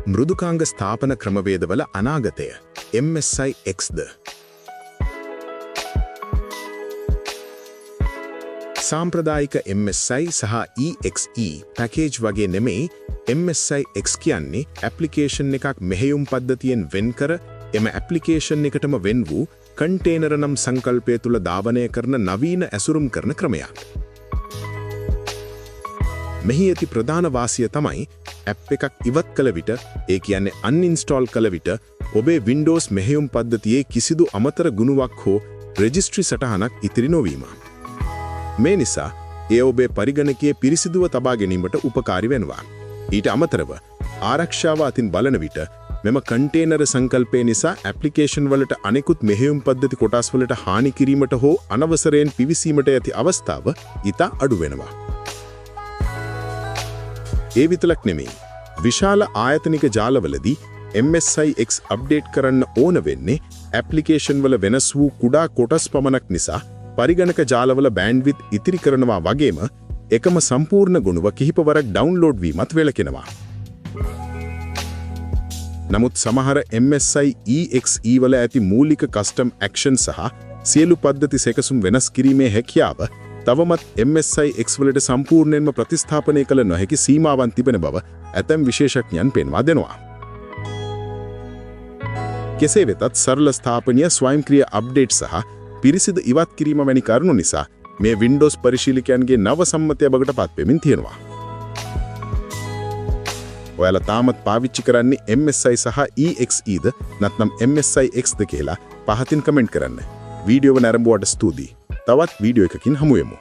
මෘදුකාංග ස්ථාපන ක්‍රමවේදවල අනාගතය MSIXද සාම්ප්‍රදායික MSI සහ EXE පැකේජ් වගේ නෙමෙයි MSIX කියන්නේ ඇප්ලිකේෂන් එකක් මෙහෙයුම් පද්ධතියෙන් වෙන් කර එම ඇප්ලිකේෂන් එකටම වෙන් වූ කන්ටේනර නම් සංකල්පය තුල ධාවනය කරන නවීන ඇසුරුම් කරන ක්‍රමයක්. මෙහි ඇති ප්‍රධාන වාසිය තමයි ඇප් එකක් ඉවත් කළ විට ඒ කියන්නේ අන්ඉන්ස්ටෝල් කළ විට ඔබේ Windows මෙහෙයුම් පද්ධතියේ කිසිදු අමතර ගුණයක් හෝ රෙජිස්ට්‍රි සටහනක් ඉතිරි නොවීම. මේ නිසා එය ඔබේ පරිගණකයේ පිරිසිදුව තබා ගැනීමට උපකාරී වෙනවා. ඊට අමතරව ආරක්ෂාව අතින් බලන විට මෙම කන්ටේනර සංකල්පය නිසා ඇප්ලිකේෂන් වලට අනෙකුත් මෙහෙයුම් පද්ධති කොටස් වලට හානි කිරීමට හෝ අනවසරයෙන් පිවිසීමට ඇති අවස්ථාව ඉතා අඩු වෙනවා. ඒ විතරක් නෙමෙයි. විශාල ආයතනික ජාලවලදී MSIX අප්ඩේට් කරන්න ඕන වෙන්නේ ඇප්ලිකේෂන් වල වෙනස් වූ කුඩා කොටස් පමණක් නිසා පරිගණක ජාලවල බෑන්ඩ්විඩ්ත් ඉතිරි කරනවා වගේම එකම සම්පූර්ණ ගුණව කිහිපවරක් ඩවුන්ලෝඩ් වීමත් වෙලකෙනවා. නමුත් සමහර MSI EXE වල ඇති මූලික කස්ටම් ඇක්ෂන් සහ සියලු පද්ධති සැකසුම් වෙනස් කිරීමේ හැකියාව තවමත් MSIX වලට සම්පූර්ණයෙන්ම ප්‍රතිස්ථාපනය කළ නොහැකි සීමාවන් තිබෙන බව ඇතැම් විශේෂඥයන් පෙන්වා දෙනවා. කෙසේ වෙතත් සරල ස්ථාපනීය ස්වයංක්‍රීය අප්ඩේට් සහ පිරිසිදු ඉවත් කිරීම වැනි කරුණු නිසා මේ Windows පරිශීලකයන්ගේ නව සම්මතය බවට පත් වෙමින් තියෙනවා. ඔයාලා තාමත් පාවිච්චි කරන්නේ MSI සහ EXEද නැත්නම් MSIXද කියලා පහතින් කමෙන්ට් කරන්න. වීඩියෝව නැරඹුවට ස්තුතියි. තවත් වීඩියෝ එකකින් හමු වෙමු.